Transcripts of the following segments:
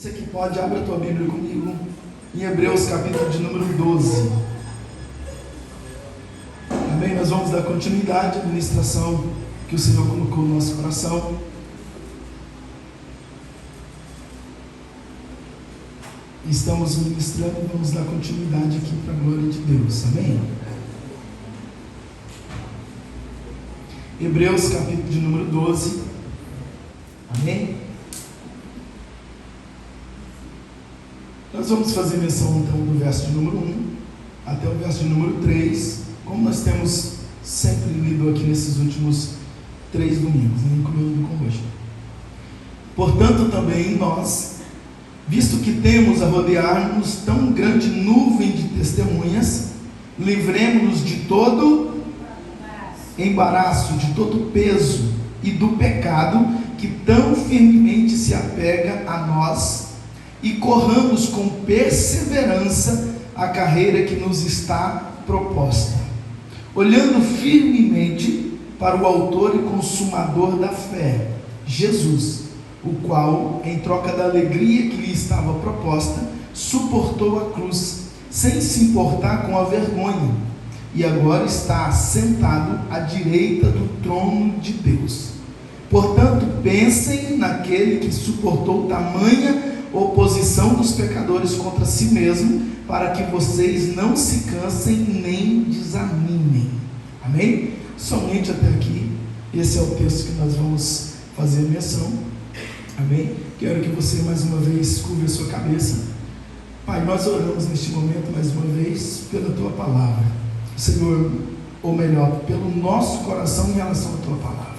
Você que pode, abre a tua Bíblia comigo em Hebreus capítulo de número 12. Amém? Nós vamos dar continuidade à ministração que o Senhor colocou no nosso coração. Estamos ministrando e vamos dar continuidade aqui para a glória de Deus. Amém? Hebreus capítulo de número 12. Amém? Nós vamos fazer menção então do verso de número 1 até o verso de número 3, como nós temos sempre lido aqui nesses últimos 3 domingos, incluindo com hoje. Portanto, também nós, visto que temos a rodear-nos tão grande nuvem de testemunhas, livremo-nos de todo embaraço, de todo peso e do pecado que tão firmemente se apega a nós, e corramos com perseverança a carreira que nos está proposta, olhando firmemente para o autor e consumador da fé, Jesus, o qual, em troca da alegria que lhe estava proposta, suportou a cruz, sem se importar com a vergonha, e agora está sentado à direita do trono de Deus. Portanto, pensem naquele que suportou tamanha oposição dos pecadores contra si mesmo, para que vocês não se cansem nem desanimem. Amém? Somente até aqui. Esse é o texto que nós vamos fazer menção. Amém? Quero que você mais uma vez curva a sua cabeça. Pai, nós oramos neste momento mais uma vez pela Tua Palavra, Senhor, ou melhor, pelo nosso coração em relação à Tua Palavra.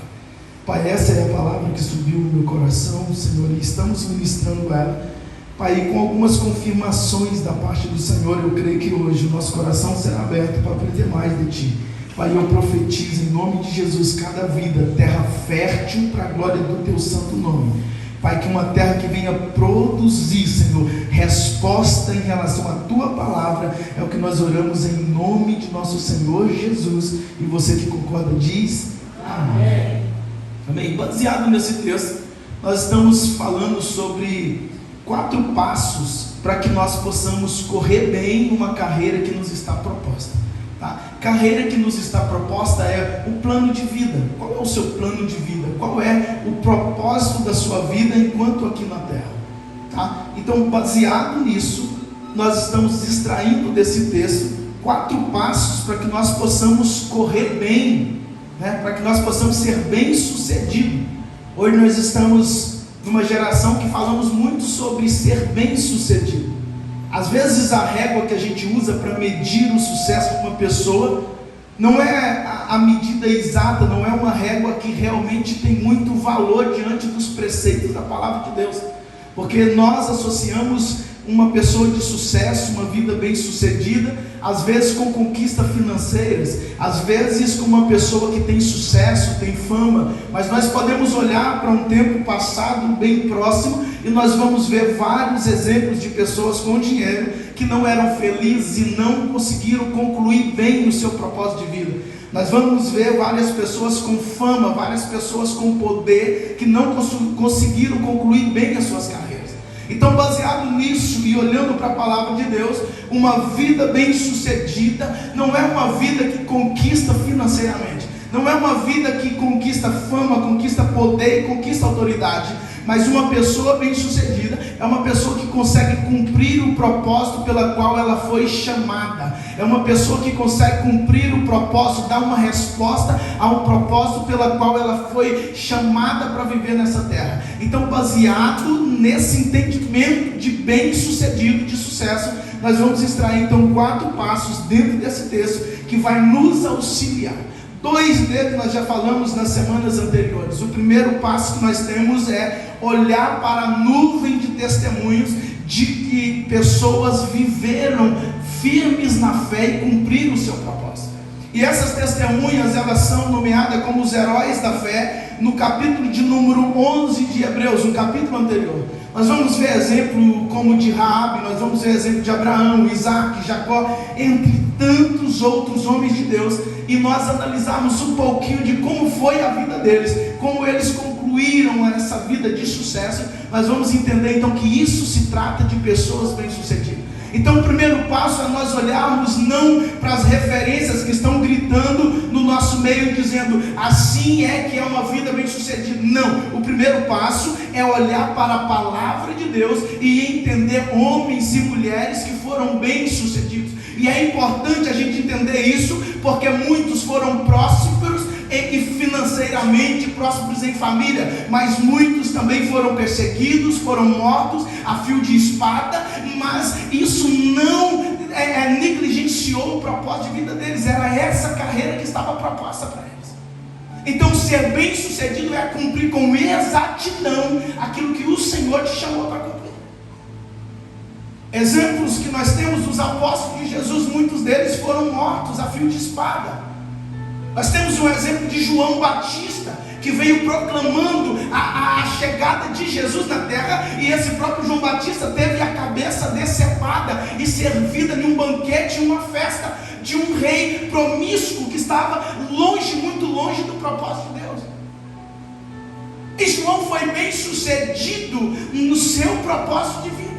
Pai, essa é a palavra que subiu no meu coração, Senhor, e estamos ministrando ela, Pai, com algumas confirmações da parte do Senhor. Eu creio que hoje o nosso coração será aberto para aprender mais de Ti. Pai, eu profetizo em nome de Jesus cada vida, terra fértil para a glória do Teu santo nome. Pai, que uma terra que venha produzir, Senhor, resposta em relação à Tua palavra, é o que nós oramos em nome de nosso Senhor Jesus. E você que concorda diz amém. Amém? Baseado nesse texto, nós estamos falando sobre 4 passos para que nós possamos correr bem numa carreira que nos está proposta. Tá? Carreira que nos está proposta é o plano de vida. Qual é o seu plano de vida? Qual é o propósito da sua vida enquanto aqui na terra? Tá? Então, baseado nisso, nós estamos extraindo desse texto 4 passos para que nós possamos correr bem, para que nós possamos ser bem sucedidos. Hoje nós estamos numa geração que falamos muito sobre ser bem sucedido. Às vezes a régua que a gente usa para medir o sucesso de uma pessoa não é a medida exata, não é uma régua que realmente tem muito valor diante dos preceitos da palavra de Deus, porque nós associamos uma pessoa de sucesso, uma vida bem sucedida, às vezes com conquistas financeiras, às vezes com uma pessoa que tem sucesso, tem fama, mas nós podemos olhar para um tempo passado bem próximo e nós vamos ver vários exemplos de pessoas com dinheiro que não eram felizes e não conseguiram concluir bem o seu propósito de vida. Nós vamos ver várias pessoas com fama, várias pessoas com poder que não conseguiram concluir bem as suas carreiras. Então, baseado nisso e olhando para a palavra de Deus, uma vida bem sucedida não é uma vida que conquista financeiramente, não é uma vida que conquista fama, conquista poder e conquista autoridade, mas uma pessoa bem sucedida é uma pessoa que consegue cumprir o propósito pela qual ela foi chamada, é uma pessoa que consegue cumprir o propósito, dar uma resposta ao propósito pela qual ela foi chamada para viver nessa terra. Então, baseado nesse entendimento de bem sucedido, de sucesso, nós vamos extrair então 4 passos dentro desse texto que vai nos auxiliar. 2 deles nós já falamos nas semanas anteriores. O primeiro passo que nós temos é olhar para a nuvem de testemunhos de que pessoas viveram firmes na fé e cumpriram o seu propósito. E essas testemunhas, elas são nomeadas como os heróis da fé no capítulo de número 11 de Hebreus, no capítulo anterior. Nós vamos ver exemplo como de Raabe, nós vamos ver exemplo de Abraão, Isaac, Jacó, entre tantos outros homens de Deus, e nós analisarmos um pouquinho de como foi a vida deles, como eles concluíram essa vida de sucesso, nós vamos entender então que isso se trata de pessoas bem-sucedidas. Então o primeiro passo é nós olharmos não para as referências que estão gritando no nosso meio, dizendo assim é que é uma vida bem-sucedida. Não, o primeiro passo é olhar para a palavra de Deus e entender homens e mulheres que foram bem-sucedidos. E é importante a gente entender isso, porque muitos foram prósperos e financeiramente, prósperos em família, mas muitos também foram perseguidos, foram mortos a fio de espada, mas isso não negligenciou o propósito de vida deles. Era essa carreira que estava proposta para eles. Então ser bem sucedido é cumprir com exatidão aquilo que o Senhor te chamou para cumprir. Exemplos que nós temos dos apóstolos de Jesus, muitos deles foram mortos a fio de espada. Nós temos um exemplo de João Batista, que veio proclamando a chegada de Jesus na terra, e esse próprio João Batista teve a cabeça decepada e servida em um banquete, em uma festa de um rei promíscuo que estava longe, muito longe do propósito de Deus. E João foi bem sucedido no seu propósito de vida.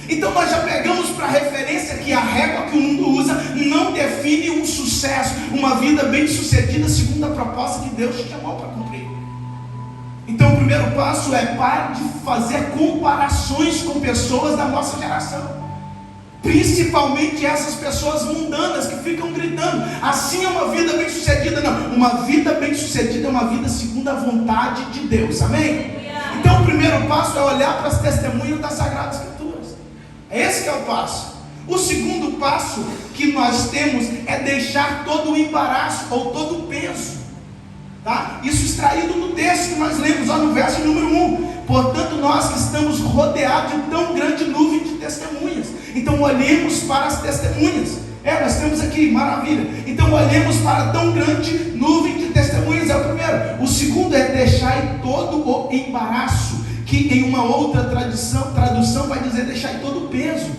Então nós já pegamos para referência que a régua que o mundo usa não define um sucesso, uma vida bem sucedida segundo a proposta que Deus te chamou para cumprir. Então o primeiro passo é parar de fazer comparações com pessoas da nossa geração, principalmente essas pessoas mundanas que ficam gritando, assim é uma vida bem sucedida. Não, uma vida bem sucedida é uma vida segundo a vontade de Deus, amém? Então o primeiro passo é olhar para as testemunhas das Sagradas Escrituras. Esse que é o passo. O segundo passo que nós temos é deixar todo o embaraço ou todo o peso, tá? Isso extraído no texto que nós lemos lá no verso número 1. Portanto, nós que estamos rodeados de tão grande nuvem de testemunhas, então olhemos para as testemunhas. Nós temos aqui, maravilha. Então olhemos para tão grande nuvem de testemunhas, é o primeiro. O segundo é deixar todo o embaraço, que em uma outra tradução vai dizer deixar todo o peso.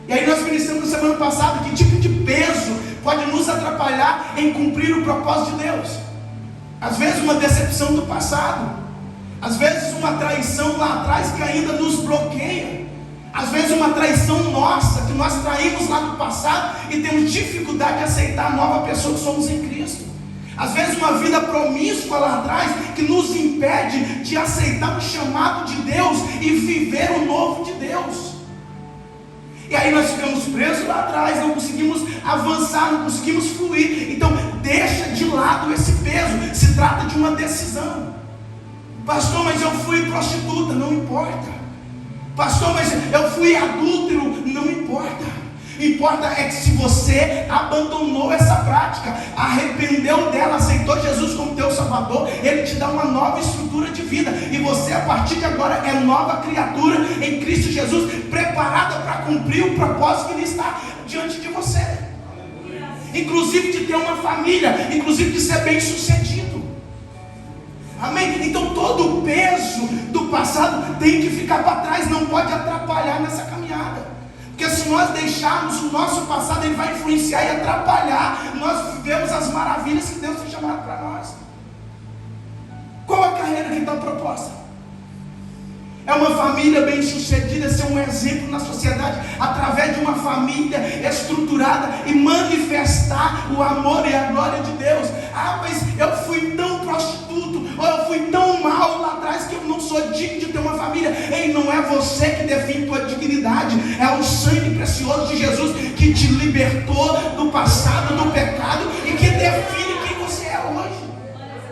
E aí nós ministramos na semana passada que tipo de peso pode nos atrapalhar em cumprir o propósito de Deus. Às vezes uma decepção do passado, às vezes uma traição lá atrás que ainda nos bloqueia, às vezes uma traição nossa que nós traímos lá no passado e temos dificuldade de aceitar a nova pessoa que somos em Cristo. Às vezes uma vida promíscua lá atrás que nos impede de aceitar o chamado de Deus e viver o novo de Deus. E aí nós ficamos presos lá atrás, não conseguimos avançar, não conseguimos fluir. Então deixa de lado esse peso. Se trata de uma decisão. Pastor, mas eu fui prostituta, não importa. Pastor, mas eu fui adúltero, não importa. Importa é que se você abandonou essa prática, arrependeu dela, aceitou Jesus como teu Salvador, Ele te dá uma nova estrutura de vida, e você a partir de agora é nova criatura em Cristo Jesus, preparada para cumprir o propósito que Ele está diante de você, inclusive de ter uma família, inclusive de ser bem sucedido. Amém? Então todo o peso do passado tem que ficar para trás, não pode atrapalhar nessa caminhada. Porque se nós deixarmos o nosso passado, ele vai influenciar e atrapalhar nós vivemos as maravilhas que Deus tem chamado para nós. Qual a carreira que está proposta? É uma família bem sucedida, ser um exemplo na sociedade, através de uma família estruturada e manifestar o amor e a glória de Deus. Ah, mas eu fui tão prostituto, ou eu fui tão mal lá atrás que eu não sou digno de ter uma família. Ei, não é você que define tua dignidade, é o sangue precioso de Jesus que te libertou do passado, do pecado, e que define quem você é hoje.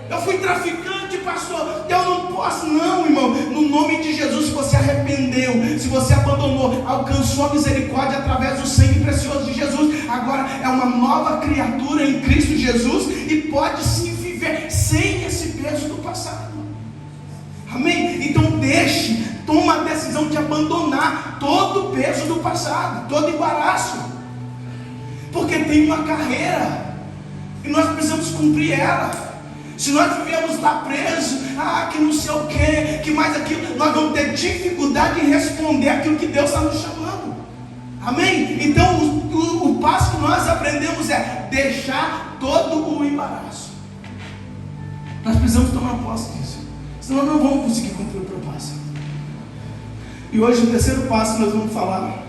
Eu fui traficante, pastor, eu não posso. Não, irmão, no nome de Jesus, se você arrependeu, se você abandonou, alcançou a misericórdia através do sangue precioso de Jesus, agora é uma nova criatura em Cristo Jesus e pode sim viver sem esse peso do passado. Amém? Então toma a decisão de abandonar todo o peso do passado, todo embaraço, porque tem uma carreira e nós precisamos cumprir ela. Se nós vivemos lá presos, que não sei o que mais aquilo, nós vamos ter dificuldade em responder aquilo que Deus está nos chamando. Amém? Então o passo que nós aprendemos é deixar todo o embaraço. Nós precisamos tomar posse disso, senão não vamos conseguir cumprir o propósito. E hoje o terceiro passo que nós vamos falar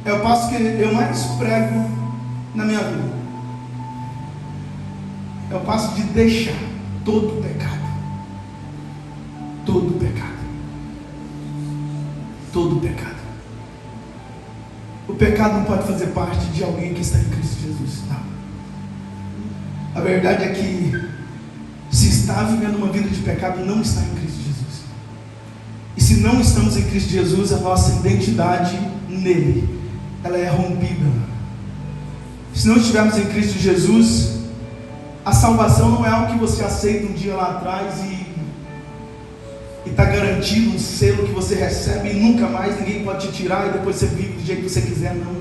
é o passo que eu mais prego na minha vida. É o passo de deixar todo o pecado. Todo o pecado. Todo o pecado. O pecado não pode fazer parte de alguém que está em Cristo Jesus. Não. A verdade é que se está vivendo uma vida de pecado, não está em Cristo Jesus. E se não estamos em Cristo Jesus, a nossa identidade nele, ela é rompida. Se não estivermos em Cristo Jesus, a salvação não é algo que você aceita um dia lá atrás e está garantido, um selo que você recebe e nunca mais ninguém pode te tirar e depois você vive do jeito que você quiser. Não.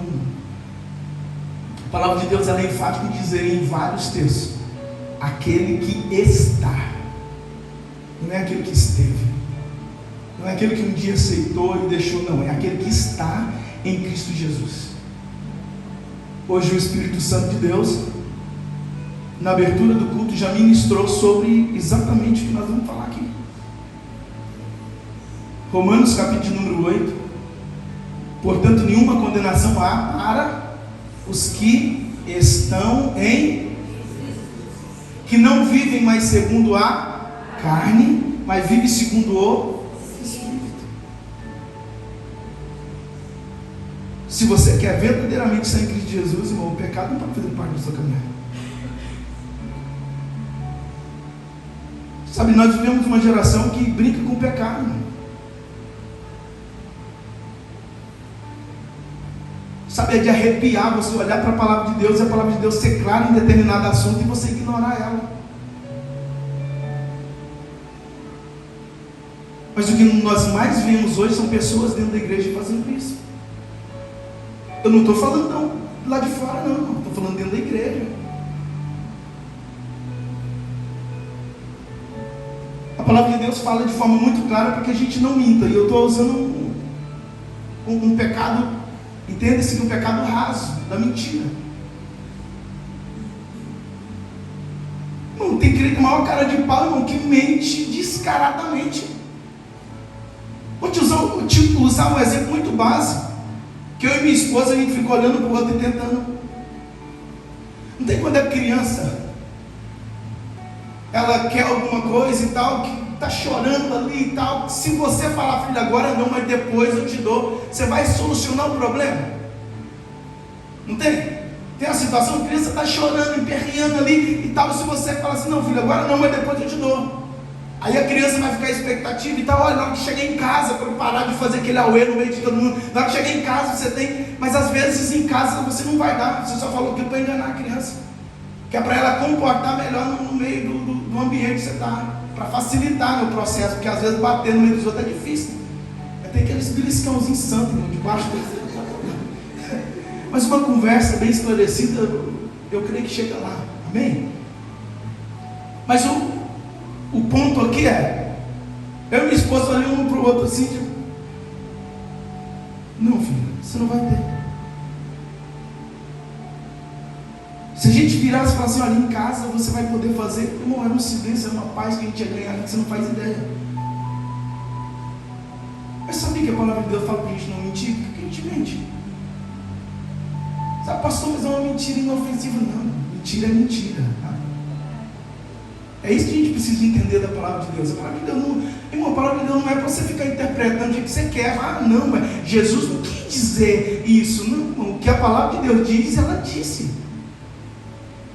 A palavra de Deus ela é enfática em dizer em vários textos: aquele que está, não é aquele que esteve, não é aquele que um dia aceitou e deixou, não, é aquele que está em Cristo Jesus. Hoje o Espírito Santo de Deus, na abertura do culto, já ministrou sobre exatamente o que nós vamos falar aqui. Romanos capítulo número 8. Portanto, nenhuma condenação há para os que estão em, que não vivem mais segundo a carne, mas vivem segundo o Espírito. Se você quer verdadeiramente estar em Cristo Jesus, irmão, o pecado não pode fazer parte da sua caminhada. Sabe, nós vivemos uma geração que brinca com o pecado, irmão. Sabe, é de arrepiar você olhar para a palavra de Deus e a palavra de Deus ser clara em determinado assunto e você ignorar ela. Mas o que nós mais vemos hoje são pessoas dentro da igreja fazendo isso. Eu não estou falando não lá de fora, não. Estou falando dentro da igreja. A palavra de Deus fala de forma muito clara para que a gente não minta. E eu estou usando um pecado, entenda-se que um pecado raso, da mentira. Não tem crente com a maior cara de pau, irmão, que mente descaradamente. Vou te usar um exemplo muito básico. Que eu e minha esposa, a gente fica olhando para o outro e tentando. Não tem quando é criança, ela quer alguma coisa e tal, que está chorando ali e tal. Se você falar, filho, agora não, mas depois eu te dou, você vai solucionar o problema? Não tem? Tem uma situação, a criança está chorando, emperreando ali e tal. Se você falar assim, não, filho, agora não, mas depois eu te dou. Aí a criança vai ficar expectativa e tal. Olha, na hora que chegar em casa, para parar de fazer aquele auê no meio de todo mundo, na hora que chegar em casa você tem, mas às vezes em casa você não vai dar, você só falou aquilo para enganar a criança, que é para ela comportar melhor no meio do ambiente que você está, para facilitar no processo, porque às vezes bater no meio dos outros é difícil. Tem aqueles beliscãozinhos santos debaixo do... Mas uma conversa bem esclarecida, eu creio que chega lá, amém? Mas o ponto aqui é, eu e minha esposa olhamos um para o outro assim, tipo, não, filho, você não vai ter. Se a gente virasse e falasse assim, olha, em casa você vai poder fazer, irmão, era um silêncio, era uma paz que a gente ia ganhar, que você não faz ideia. Mas sabia que a palavra de Deus fala para a gente não mentir? Por que a gente mente? Sabe, pastor, mas é uma mentira inofensiva. Não, mentira é mentira, tá? É isso que a gente precisa entender da palavra de Deus. A palavra de Deus não, irmão, a palavra de Deus não é para você ficar interpretando o que você quer. Ah, não, mas Jesus não quis dizer isso. Não, irmão, o que a palavra de Deus diz, ela disse.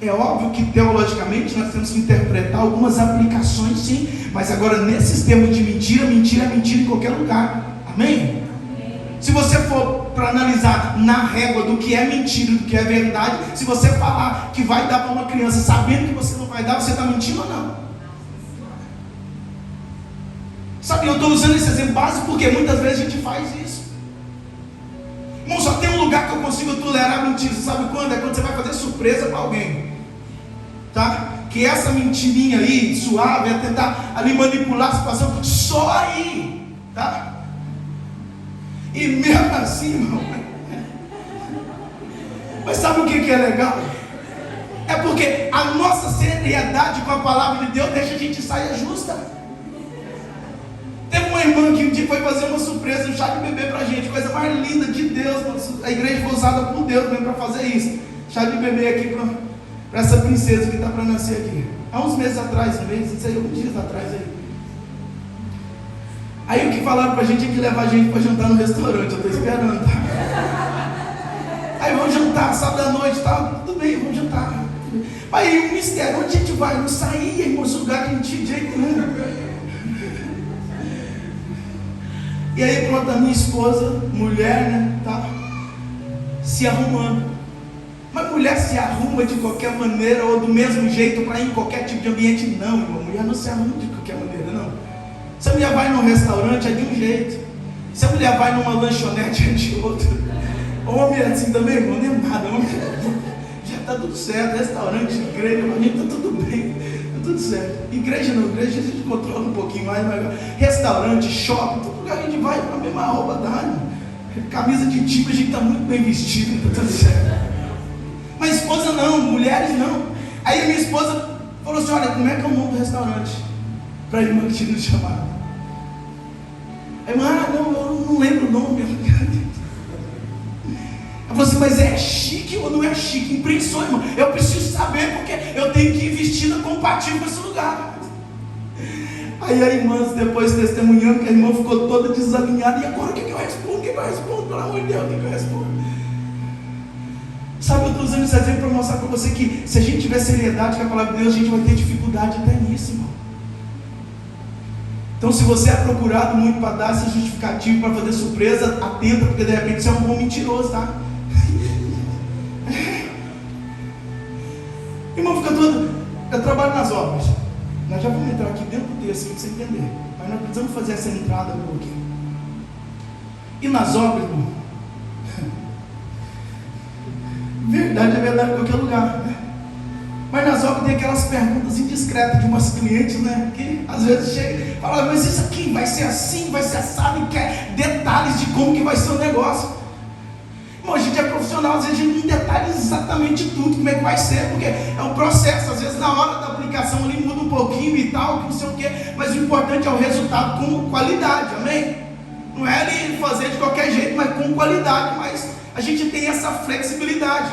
É óbvio que teologicamente nós temos que interpretar algumas aplicações, sim, mas agora nesses termos de mentira, mentira é mentira em qualquer lugar. Amém? Se você for para analisar na régua do que é mentira e do que é verdade, se você falar que vai dar para uma criança sabendo que você não vai dar, você está mentindo ou não? Sabe, eu estou usando esse exemplo básico porque muitas vezes a gente faz isso. Irmão, só tem um lugar que eu consigo tolerar mentira, sabe quando? É quando você vai fazer surpresa para alguém, tá? Que essa mentirinha aí, suave, é tentar ali manipular a situação, só aí, tá? E mesmo assim, irmão, mas sabe o que é legal? É porque a nossa seriedade com a palavra de Deus deixa a gente saia justa. Teve um uma irmã que um dia foi fazer uma surpresa, um chá de bebê pra gente, coisa mais linda de Deus. A igreja foi usada por Deus mesmo para fazer isso. Chá de bebê aqui para essa princesa que está para nascer aqui. Há uns meses atrás, uns dias atrás aí. Aí o que falaram pra gente é que levar a gente para jantar no restaurante. Eu estou esperando, tá? Aí vamos jantar, sábado à noite, tá? Tudo bem, vamos jantar. Aí o mistério, onde a gente vai? Não saía, irmão, esse lugar que não tinha jeito nenhum. E aí pronto, a minha esposa, mulher, né, tá se arrumando. Mas mulher se arruma de qualquer maneira ou do mesmo jeito para ir em qualquer tipo de ambiente? Não, irmão, mulher não se arruma de qualquer maneira, não. Se a mulher vai num restaurante é de um jeito, se a mulher vai numa lanchonete é de outro. Homem assim também, irmão, nem nada, homem já está tudo certo, restaurante, igreja, a gente está tudo bem, está tudo certo. Igreja não, igreja a gente controla um pouquinho mais, mas restaurante, shopping, todo lugar a gente vai com a mesma roupa da irmão. Camisa de time, a gente está muito bem vestido, está tudo certo. Mas esposa não, mulheres não. Aí a minha esposa falou assim: olha, como é que é o nome do restaurante? Para a irmã que tinha nos chamado. A irmã, não, eu não lembro o nome. Ela falou assim: mas é chique ou não é chique? Impressão, irmão. Eu preciso saber porque eu tenho que ir vestida compatível com esse lugar. Aí a irmã depois testemunhando que a irmã ficou toda desalinhada. E agora o que eu respondo? O que eu respondo? Pelo amor de Deus, o que eu respondo? Sabe, eu estou usando esse exemplo para mostrar para você que se a gente tiver seriedade com a palavra de Deus, a gente vai ter dificuldade até nisso, irmão. Então, se você é procurado muito para dar esse justificativo, para fazer surpresa, atenta, porque de repente você é um bom mentiroso, tá? Irmão, fica todo. Eu trabalho nas obras. Nós já vamos entrar aqui dentro do texto para você entender. Mas nós precisamos fazer essa entrada um pouquinho. E nas obras, irmão, verdade é verdade em qualquer lugar, né? Mas nas obras tem aquelas perguntas indiscretas de umas clientes, né? Que às vezes chega e fala: mas isso aqui vai ser assim, vai ser assado, e quer detalhes de como que vai ser o negócio. Irmão, a gente é profissional, às vezes a gente não detalha exatamente tudo, como é que vai ser, porque é um processo, às vezes na hora da aplicação ali muda um pouquinho e tal, não sei o que, mas o importante é o resultado com qualidade, amém? Não é ali fazer de qualquer jeito, mas com qualidade, mas a gente tem essa flexibilidade.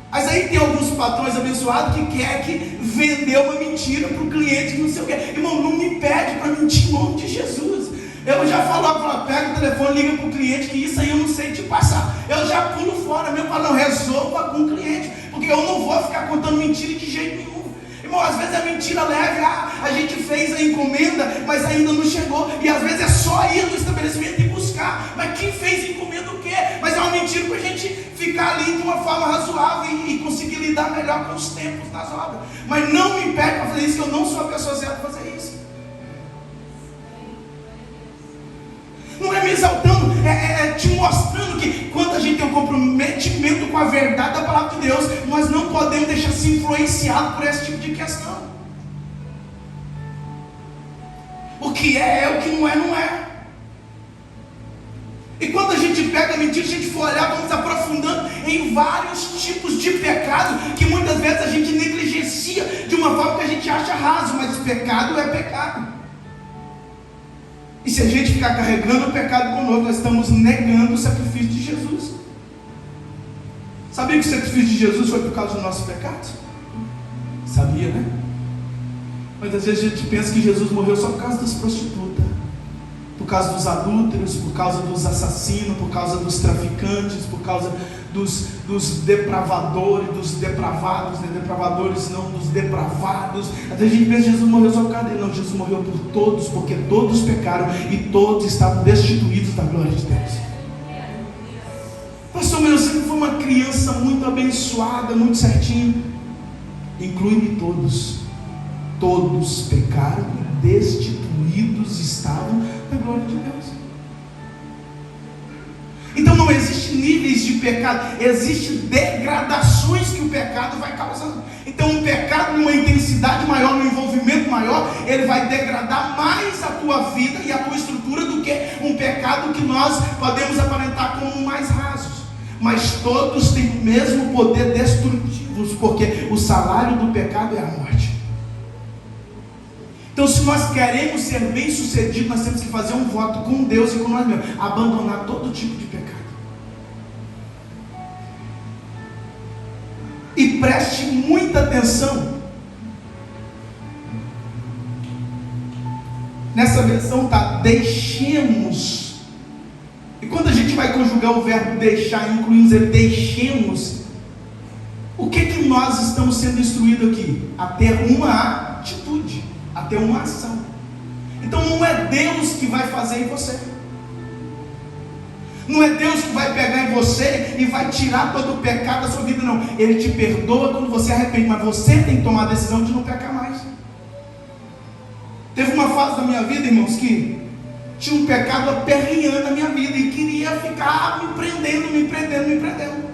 Mas aí tem alguns patrões abençoados que querem que vender uma mentira para o cliente, não sei o que. Irmão, não me pede para mentir em nome de Jesus. Eu já falo, pega o telefone, liga para o cliente, que isso aí eu não sei te passar. Eu já pulo fora mesmo para não resolva com o cliente, porque eu não vou ficar contando mentira de jeito nenhum. Irmão, às vezes a mentira leve, a gente fez a encomenda, mas ainda não chegou. E às vezes é só ir no estabelecimento e buscar. Mas quem fez encomenda o quê? Mas é uma mentira para a gente ficar ali de uma forma razoável e conseguir lidar melhor com os tempos nas obras. Mas não me pede para fazer isso, que eu não sou a pessoa certa para fazer isso. Não é me exaltando, é te mostrando que quando a gente tem um comprometimento com a verdade da palavra de Deus, nós não podemos deixar se influenciar por esse tipo de questão. O que é, o que não é, não é. E quando a gente pega a mentira, a gente for olhar, vamos aprofundando em vários tipos de pecado, que muitas vezes a gente negligencia de uma forma que a gente acha raso, mas pecado é pecado. E se a gente ficar carregando o pecado conosco, nós estamos negando o sacrifício de Jesus. Sabia que o sacrifício de Jesus foi por causa dos nossos pecados? Sabia, né? Mas às vezes a gente pensa que Jesus morreu só por causa das prostitutas, por causa dos adúlteros, por causa dos assassinos, por causa dos traficantes, por causa dos depravadores, dos depravados, né? Depravadores não, dos depravados. Às vezes a gente pensa que Jesus morreu só por causa dele. Não, Jesus morreu por todos, porque todos pecaram e todos estavam destituídos da glória de Deus. Pastor, mas eu sempre fui uma criança muito abençoada, muito certinho. Inclui-me todos. Todos pecaram e destituídos estavam da glória de Deus. Então não existe níveis de pecado, existem degradações que o pecado vai causando. Então um pecado numa intensidade maior, num envolvimento maior, ele vai degradar mais a tua vida e a tua estrutura do que um pecado que nós podemos aparentar como mais rasos. Mas todos têm o mesmo poder destrutivo, porque o salário do pecado é a morte. Então, se nós queremos ser bem-sucedidos, nós temos que fazer um voto com Deus e com nós mesmos, abandonar todo tipo de pecado. E preste muita atenção. Nessa versão está deixemos. E quando a gente vai conjugar o verbo deixar, incluindo dizer deixemos, o que nós estamos sendo instruídos aqui? A ter uma atitude, a ter uma ação. Então não é Deus que vai fazer em você. Não é Deus que vai pegar em você e vai tirar todo o pecado da sua vida, não. Ele te perdoa quando você arrepende, mas você tem que tomar a decisão de não pecar mais. Teve uma fase da minha vida, irmãos, que tinha um pecado aperreando na minha vida e queria ficar me prendendo.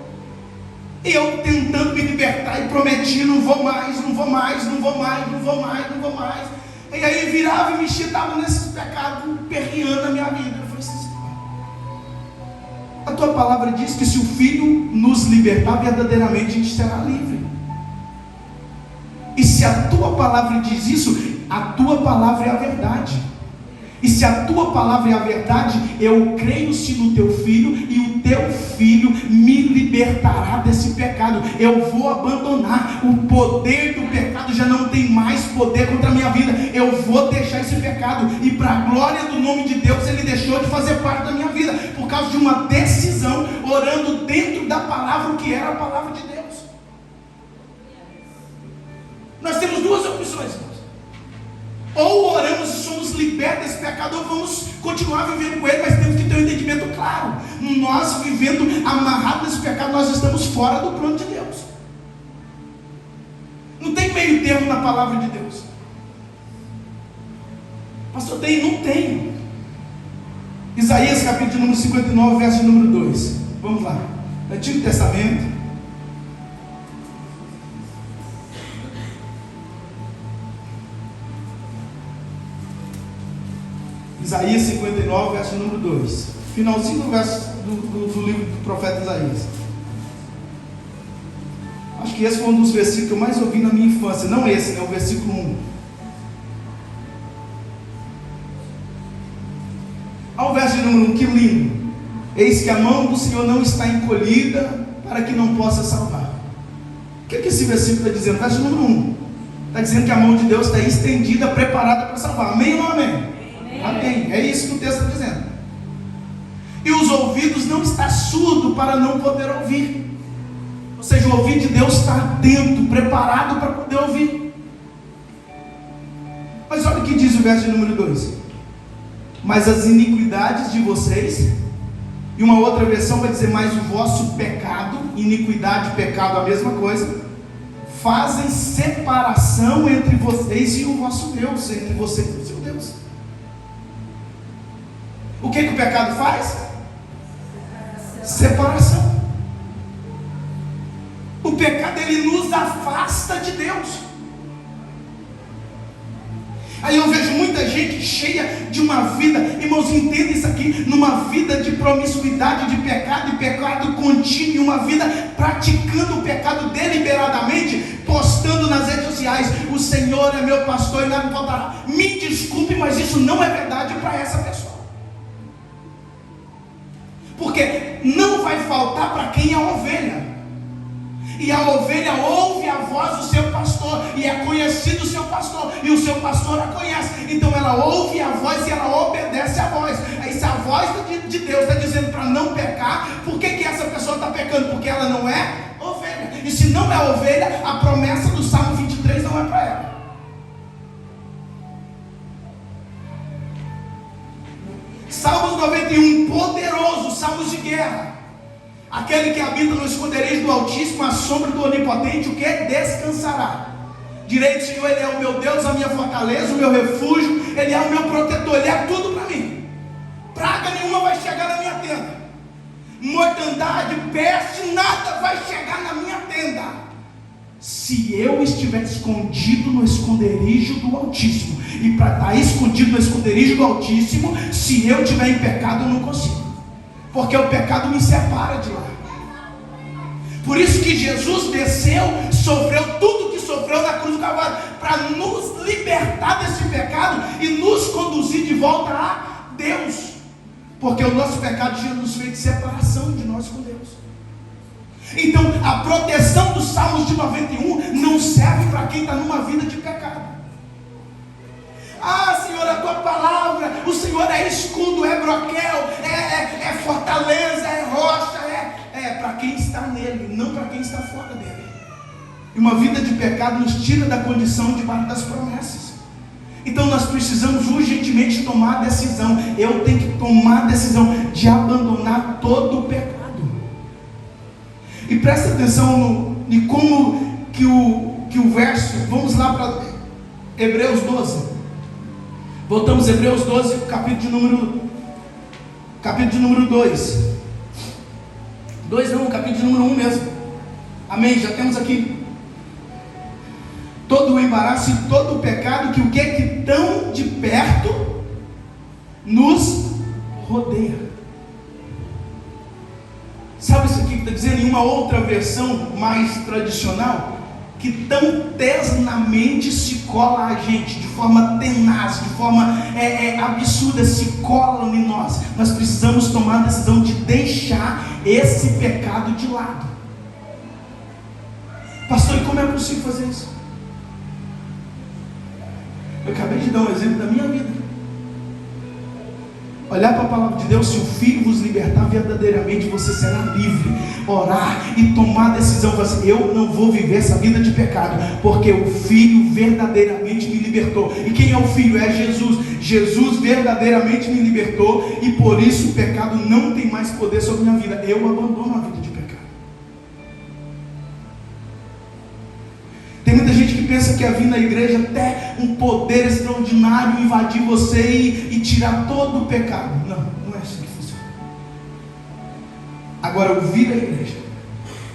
E eu tentando me libertar e prometi, não vou mais. E aí virava e mexia, estava nesses pecados aperreando na minha vida. Eu falei assim: a tua palavra diz que se o Filho nos libertar, verdadeiramente a gente será livre. E se a tua palavra diz isso, a tua palavra é a verdade. E se a tua palavra é a verdade, eu creio sim no teu Filho, e o teu Filho me libertará desse pecado. Eu vou abandonar o poder do pecado, já não tem mais poder contra a minha vida. Eu vou deixar esse pecado, e para a glória do nome de Deus, ele deixou de fazer parte da minha vida, por causa de uma decisão, orando dentro da palavra, que era a palavra de Deus. Nós temos duas opções, irmãos. Ou oramos e somos libertos desse pecado, ou vamos continuar vivendo com ele, mas temos que ter um entendimento claro. Nós vivendo amarrados nesse pecado, nós estamos fora do plano de Deus. Não tem meio termo na palavra de Deus. Pastor, tem? Não tem. Isaías capítulo número 59, verso número 2. Vamos lá. Antigo Testamento. Isaías 59, verso número 2. Finalzinho do verso do livro do profeta Isaías. Acho que esse foi um dos versículos que eu mais ouvi na minha infância. Não esse, né? O versículo 1. Olha o verso número 1, que lindo. Eis que a mão do Senhor não está encolhida para que não possa salvar. O que esse versículo está dizendo? Verso número 1. Está dizendo que a mão de Deus está estendida, preparada para salvar. Amém ou não amém? Amém. É isso que o texto está dizendo. E os ouvidos não estão surdos para não poder ouvir. Ou seja, o ouvido de Deus está atento, preparado para poder ouvir. Mas olha o que diz o verso número 2. Mas as iniquidades de vocês, e uma outra versão vai dizer, mas o vosso pecado, iniquidade e pecado a mesma coisa, fazem separação entre vocês e o vosso Deus, entre vocês e o seu Deus. O que o pecado faz? Separação. O pecado, ele nos afasta de Deus. Aí eu vejo muita gente cheia de uma vida, irmãos, entenda isso aqui, numa vida de promiscuidade, de pecado e pecado contínuo, uma vida praticando o pecado deliberadamente, postando nas redes sociais, o Senhor é meu pastor e nada me faltará. Me desculpe, mas isso não é verdade para essa pessoa. Porque não vai faltar para quem é ovelha. E a ovelha ouve a voz do seu pastor, e é conhecido o seu pastor, e o seu pastor a conhece. Então ela ouve a voz e ela obedece a voz. Aí se a voz de Deus está dizendo para não pecar, por que essa pessoa está pecando? Porque ela não é ovelha. E se não é ovelha, a promessa do Salmo 23 não é para ela. Salmos 91, poderoso, salmos de guerra. Aquele que habita no esconderijo do Altíssimo, a sombra do Onipotente, o que? Descansará. Direi do Senhor, Ele é o meu Deus, a minha fortaleza, o meu refúgio, Ele é o meu protetor, Ele é tudo para mim. Praga nenhuma vai chegar na minha tenda. Mortandade, peste, nada vai chegar na minha tenda. Se eu estiver escondido no esconderijo do Altíssimo, e para estar escondido no esconderijo do Altíssimo, se eu estiver em pecado, eu não consigo. Porque o pecado me separa de lá. Por isso que Jesus desceu, sofreu tudo que sofreu na cruz do Calvário para nos libertar desse pecado e nos conduzir de volta a Deus, porque o nosso pecado tinha nos feito separação de nós com Deus. Então a proteção dos Salmos de 91 não serve para quem está numa vida de pecado. Ah, Senhor, a tua palavra, o Senhor é escudo, é broquel, é fortaleza, é rocha, é para quem está nele, não para quem está fora dele. E uma vida de pecado nos tira da condição debaixo das promessas. Então nós precisamos urgentemente tomar a decisão. Eu tenho que tomar a decisão de abandonar todo o pecado. E presta atenção em como que o verso, vamos lá para Hebreus 12. Voltamos a Hebreus 12, capítulo de número 2. 2 não, capítulo de número 1 mesmo. Amém, já temos aqui. Todo o embaraço e todo o pecado que o que é que tão de perto nos rodeia. Sabe isso aqui que está dizendo em uma outra versão mais tradicional? Que tão tesnamente se cola a gente, de forma tenaz, de forma absurda, se cola em nós. Nós precisamos tomar a decisão de deixar esse pecado de lado. Pastor, e como é possível fazer isso? Eu acabei de dar um exemplo da minha vida. Olhar para a palavra de Deus: se o Filho vos libertar, verdadeiramente você será livre. Orar e tomar a decisão, assim, eu não vou viver essa vida de pecado, porque o Filho verdadeiramente me libertou. E quem é o Filho? É Jesus. Jesus verdadeiramente me libertou, e por isso o pecado não tem mais poder sobre a minha vida. Eu abandono a vida de pecado. Tem muita gente que pensa que é vir na igreja até um poder extraordinário invadir você e tirar todo o pecado. Não, não é assim que funciona. Agora, o vir à igreja,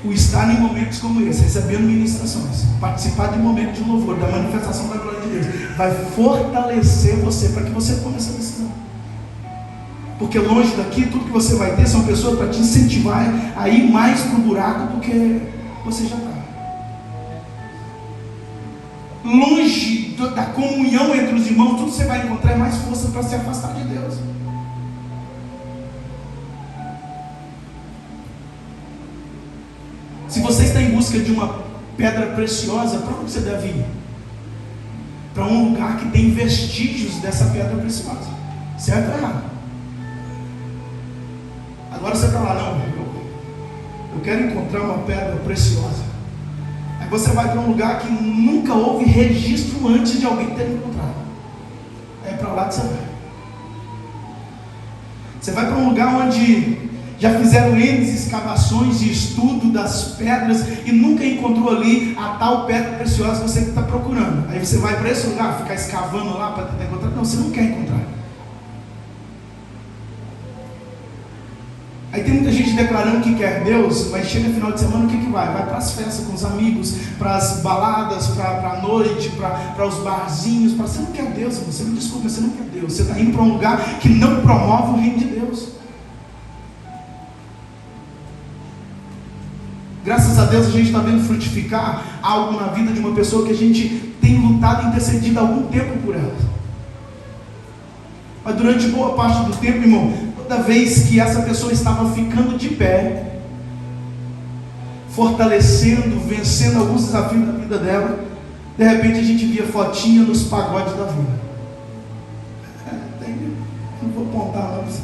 o estar em momentos como esse, recebendo ministrações, participar de um momento de louvor, da manifestação da glória de Deus, vai fortalecer você para que você tome essa decisão. Porque longe daqui, tudo que você vai ter são pessoas para te incentivar a ir mais para o buraco do que você já está. Longe da comunhão entre os irmãos, tudo que você vai encontrar é mais força para se afastar de Deus. Se você está em busca de uma pedra preciosa, para onde você deve ir? Para um lugar que tem vestígios dessa pedra preciosa. Certo ou errado? Agora você está lá, não, eu quero encontrar uma pedra preciosa. Aí você vai para um lugar que nunca houve registro antes de alguém ter encontrado. É para lá que você vai. Você vai para um lugar onde já fizeram N escavações e estudo das pedras e nunca encontrou ali a tal pedra preciosa que você está procurando. Aí você vai para esse lugar, ficar escavando lá para tentar encontrar. Não, você não quer encontrar. Aí tem muita gente declarando que quer Deus, mas chega no final de semana, o que vai? Vai para as festas com os amigos, para as baladas, para a noite, para os barzinhos. Você não quer Deus, você me desculpa, você não quer Deus. Você está indo para um lugar que não promove o reino de Deus. Graças a Deus a gente está vendo frutificar algo na vida de uma pessoa que a gente tem lutado e intercedido há algum tempo por ela. Mas durante boa parte do tempo, irmão, toda vez que essa pessoa estava ficando de pé, fortalecendo, vencendo alguns desafios da vida dela, de repente a gente via fotinha nos pagodes da vida. Não vou apontar lá para você.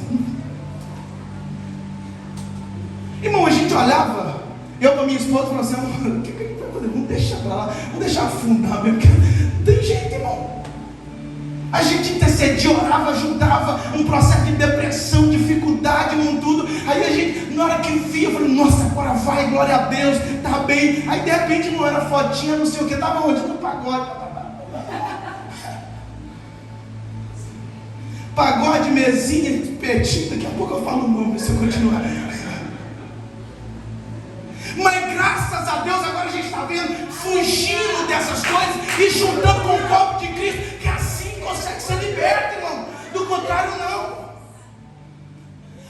Irmão, a gente olhava, eu com a minha esposa falava assim: o que a gente vai fazer? Vamos deixar para lá, vamos deixar afundar mesmo, porque não tem jeito, irmão. A gente intercedia, orava, ajudava, um processo de depressão, dificuldade, com tudo. Aí a gente, na hora que via, eu falei: nossa, agora vai, glória a Deus, tá bem. Aí de repente não era fotinha, não sei o que, estava onde? No pagode. Pagode, mesinha, petinho, daqui a pouco eu falo o nome se eu continuar. Mas graças a Deus agora a gente está vendo, fugindo dessas coisas e juntando com o corpo de Cristo, que assim consegue ser liberto, irmão. Do contrário, não.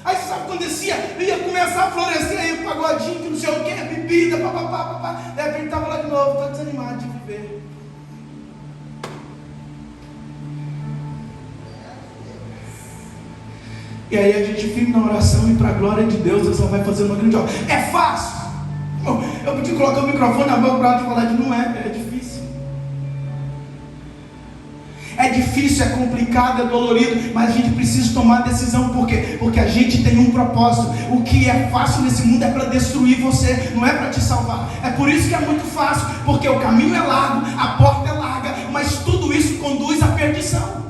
Aí você sabe acontecia? Ia começar a florescer aí o pagodinho, que não sei o que, bebida, papapá. De repente estava lá de novo, estou desanimado de viver. E aí a gente fica na oração e para a glória de Deus, Deus só vai fazer uma grande obra. É fácil. Eu podia colocar o microfone na boca para falar que não é difícil. É difícil, é complicado, é dolorido, mas a gente precisa tomar a decisão. Por quê? Porque a gente tem um propósito. O que é fácil nesse mundo é para destruir você, não é para te salvar. É por isso que é muito fácil, porque o caminho é largo, a porta é larga, mas tudo isso conduz à perdição.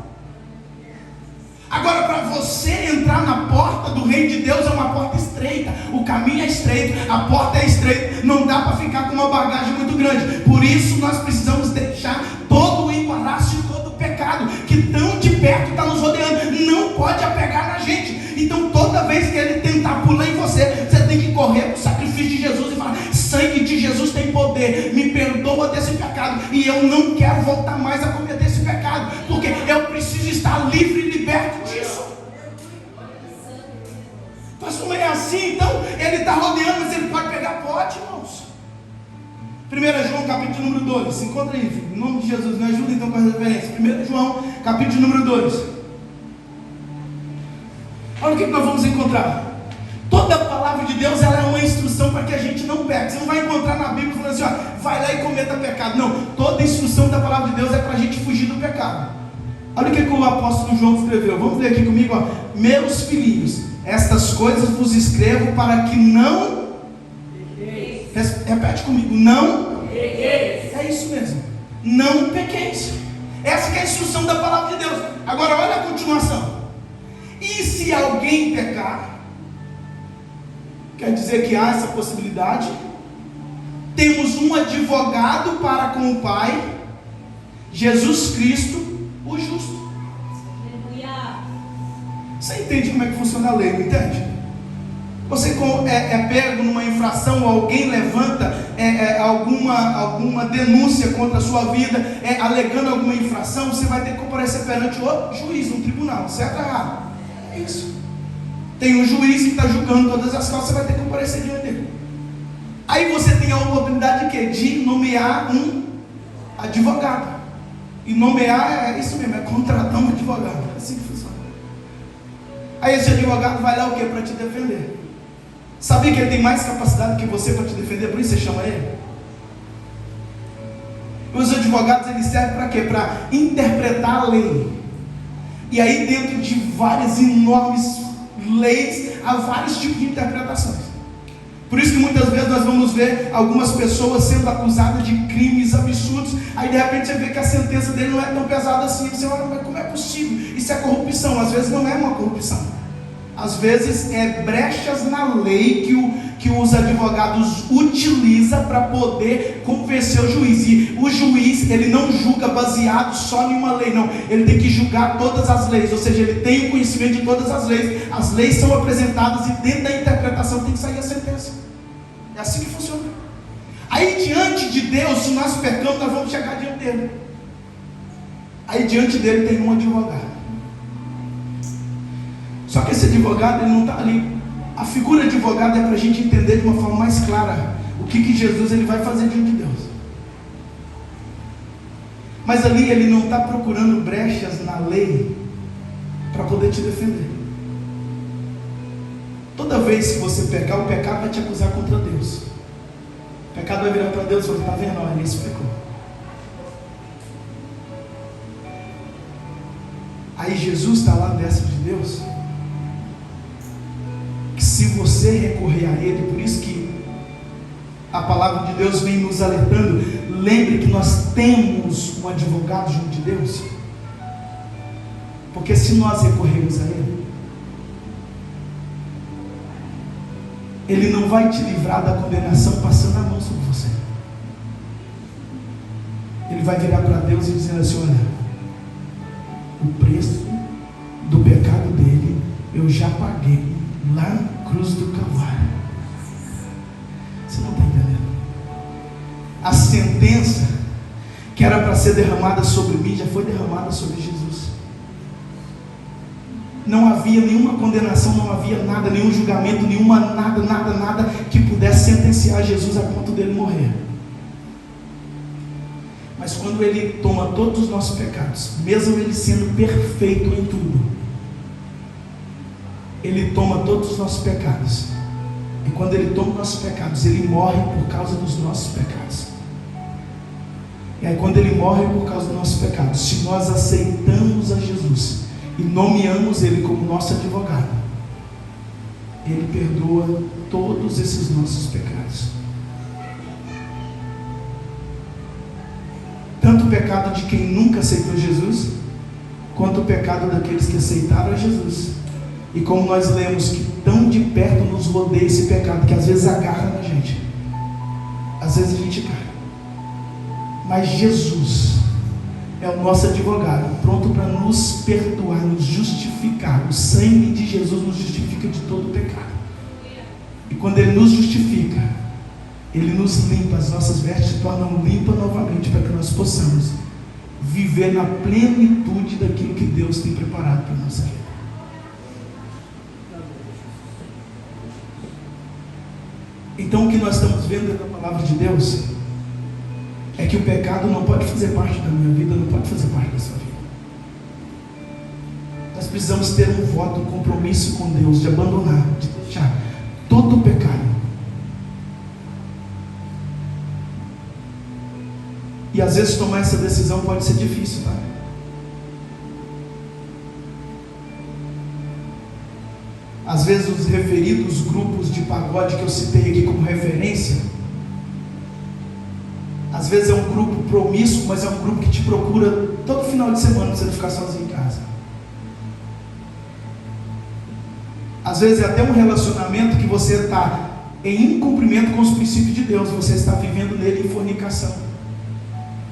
Agora, para você entrar na porta do reino de Deus, é uma porta estreita. O caminho é estreito, a porta é estreita. Não dá para ficar com uma bagagem muito grande. Por isso nós precisamos deixar todo o embaraço e todo o pecado que tão de perto está nos rodeando. Não pode apegar na gente. Então toda vez que ele tentar pular em você, você tem que correr para o sacrifício de Jesus e falar: sangue de Jesus tem poder, me perdoa desse pecado, e eu não quero voltar mais a cometer esse pecado, porque eu preciso estar livre e liberto disso. Pastor, não é assim? Então ele está rodeando, mas ele pode pegar? Pode, irmãos. 1 João capítulo número 2, se encontra aí, em nome de Jesus, me ajuda então com a referência. 1 João capítulo número 2. Olha o que nós vamos encontrar. Toda a palavra de Deus, ela é uma instrução para que a gente não peque. Você não vai encontrar na Bíblia falando assim, ó, vai lá e cometa pecado. Não, toda a instrução da palavra de Deus é para a gente fugir do pecado. Olha o que o apóstolo João escreveu. Vamos ler aqui comigo, ó. Meus filhinhos, estas coisas vos escrevo para que não pequeis. Repete comigo, não pequeis. É isso mesmo, não pequeis. Essa que é a instrução da palavra de Deus. Agora olha a continuação. E se alguém pecar, quer dizer que há essa possibilidade. Temos um advogado para com o Pai, Jesus Cristo, o justo. Você entende como é que funciona a lei, não entende? Você é pego numa infração, ou alguém levanta alguma denúncia contra a sua vida, alegando alguma infração, você vai ter que comparecer perante o juiz, no tribunal, certo ou errado? É isso. Tem um juiz que está julgando todas as causas, você vai ter que comparecer diante dele. Aí você tem a oportunidade de quê? De nomear um advogado. E nomear é isso mesmo, é contratar um advogado. É assim que funciona. Aí esse advogado vai lá o quê? Para te defender. Sabia que ele tem mais capacidade que você para te defender? Por isso você chama ele? Os advogados, eles servem para quê? Para interpretar a lei. E aí dentro de várias enormes leis, há vários tipos de interpretações. Por isso que muitas vezes nós vamos ver algumas pessoas sendo acusadas de crimes absurdos, aí de repente você vê que a sentença dele não é tão pesada assim. Você olha, mas como é possível? Isso é corrupção. Às vezes não é uma corrupção. Às vezes é brechas na lei que os advogados utilizam para poder convencer o juiz. E o juiz, ele não julga baseado só em uma lei, não. Ele tem que julgar todas as leis, ou seja, ele tem o conhecimento de todas as leis. As leis são apresentadas e dentro da interpretação tem que sair a sentença. É assim que funciona. Aí diante de Deus, se nós pecamos, nós vamos chegar diante dele. Aí diante dele tem um advogado. Só que esse advogado, ele não está ali. A figura de advogado é para a gente entender de uma forma mais clara o que Jesus ele vai fazer diante de Deus. Mas ali ele não está procurando brechas na lei para poder te defender. Toda vez que você pecar, o pecado vai te acusar contra Deus. O pecado vai virar para Deus e falar: está vendo? Olha, esse pecou. Aí Jesus está lá dessa de Deus. Que se você recorrer a Ele, por isso que a palavra de Deus vem nos alertando. Lembre que nós temos um advogado junto de Deus. Porque se nós recorrermos a Ele, Ele não vai te livrar da condenação passando a mão sobre você. Ele vai virar para Deus e dizer assim: olha, o preço do pecado dele eu já paguei lá na cruz do Calvário. Você não está entendendo? A sentença que era para ser derramada sobre mim já foi derramada sobre Jesus. Não havia nenhuma condenação, não havia nada, nenhum julgamento, nada que pudesse sentenciar Jesus a ponto dele morrer. Mas quando ele toma todos os nossos pecados, mesmo ele sendo perfeito em tudo, ele toma todos os nossos pecados. E quando ele toma os nossos pecados, ele morre por causa dos nossos pecados. E aí quando ele morre por causa dos nossos pecados, se nós aceitamos a Jesus e nomeamos ele como nosso advogado, ele perdoa todos esses nossos pecados. Tanto o pecado de quem nunca aceitou Jesus, quanto o pecado daqueles que aceitaram a Jesus. E como nós lemos que tão de perto nos rodeia esse pecado, que às vezes agarra na gente, às vezes a gente cai, mas Jesus é o nosso advogado, pronto para nos perdoar, nos justificar. O sangue de Jesus nos justifica de todo o pecado. E quando ele nos justifica, ele nos limpa, as nossas vestes se tornam limpas novamente, para que nós possamos viver na plenitude daquilo que Deus tem preparado para a nossa vida. Então o que nós estamos vendo na palavra de Deus é que o pecado não pode fazer parte da minha vida, não pode fazer parte da sua vida. Nós precisamos ter um voto, um compromisso com Deus, de abandonar, de deixar todo o pecado. E às vezes tomar essa decisão pode ser difícil, tá? Às vezes os referidos grupos de pagode que eu citei aqui como referência, às vezes é um grupo promíscuo, mas é um grupo que te procura todo final de semana para você não ficar sozinho em casa. Às vezes é até um relacionamento que você está em incumprimento com os princípios de Deus, você está vivendo nele em fornicação.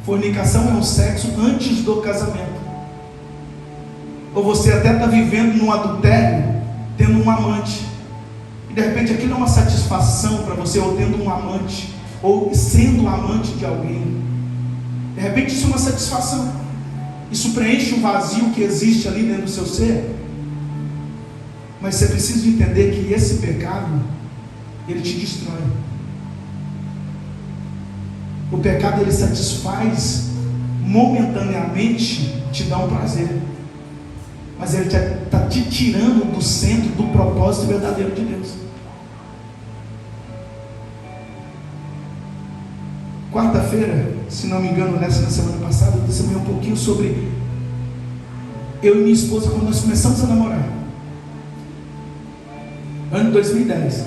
Fornicação é um sexo antes do casamento. Ou você até está vivendo num adultério, tendo um amante, e de repente aquilo é uma satisfação para você, ou tendo um amante, ou sendo amante de alguém. De repente isso é uma satisfação, isso preenche o vazio que existe ali dentro do seu ser. Mas você precisa entender que esse pecado, ele te destrói. O pecado, ele satisfaz momentaneamente, te dá um prazer, mas ele está te tirando do centro do propósito verdadeiro de Deus. Quarta-feira, se não me engano, na semana passada, eu disse um pouquinho sobre eu e minha esposa, quando nós começamos a namorar, ano de 2010.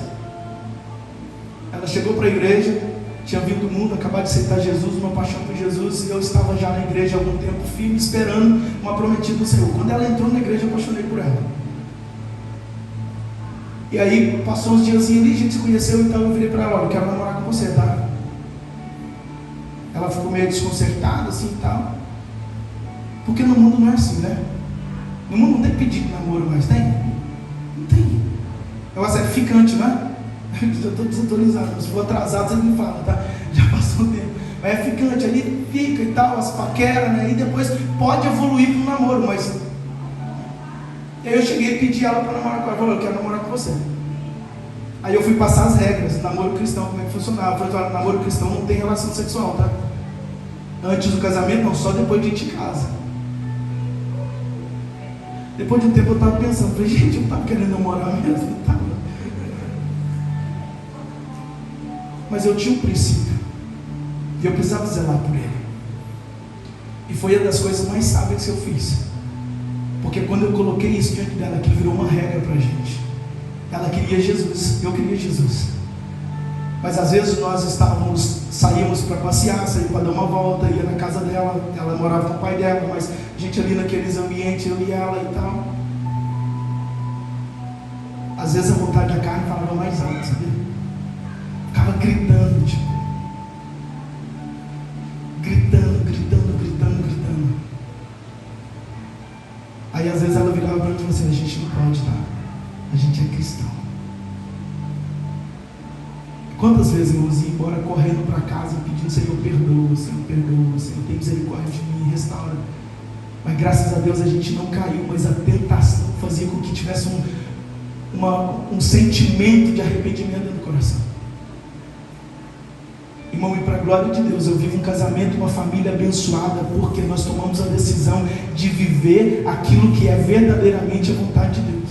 Ela chegou para a igreja, tinha vindo do mundo, acabado de aceitar Jesus, uma paixão por Jesus, e eu estava já na igreja há algum tempo, firme, esperando uma prometida do Senhor. Quando ela entrou na igreja, eu apaixonei por ela. E aí, passou uns dias ali, a gente se conheceu, então eu virei para ela: olha, eu quero namorar com você, tá? Ela ficou meio desconcertada, assim e tal, porque no mundo não é assim, né? No mundo não tem pedido de namoro mais, tem? Não tem. Eu acho que é ficante, né? Eu estou desatualizado, se for atrasado você me fala, tá? Já passou o tempo. Mas é ficante, ali fica e tal, as paqueras, né? E depois pode evoluir para um namoro, mas... E aí eu cheguei e pedi ela para namorar com ela. Falei: eu quero namorar com você. Aí eu fui passar as regras, namoro cristão, como é que funcionava. Eu falei: namoro cristão não tem relação sexual, tá? Antes do casamento não, só depois de a gente casa. Depois de um tempo eu estava pensando, falei: gente, eu não estava querendo namorar mesmo, não estava. Mas eu tinha um princípio, e eu precisava zelar por ele. E foi uma das coisas mais sábias que eu fiz, porque quando eu coloquei isso diante dela, aquilo virou uma regra para a gente. Ela queria Jesus, eu queria Jesus. Mas às vezes nós saíamos para passear, saíamos para dar uma volta, ia na casa dela, ela morava com o pai dela, mas a gente ali naqueles ambientes, eu e ela e tal. Às vezes a vontade da carne falava mais alto, sabe? Ficava gritando, tipo, gritando. Aí às vezes ela virava para mim e falava assim: a gente não pode, tá? A gente é cristão. Quantas vezes, irmãos, ia embora correndo para casa pedindo: Senhor, perdoa, Senhor, tem misericórdia de mim, restaura. Mas graças a Deus a gente não caiu, mas a tentação fazia com que tivesse um sentimento de arrependimento no coração. Irmão, e para a glória de Deus, eu vivo um casamento, uma família abençoada, porque nós tomamos a decisão de viver aquilo que é verdadeiramente a vontade de Deus.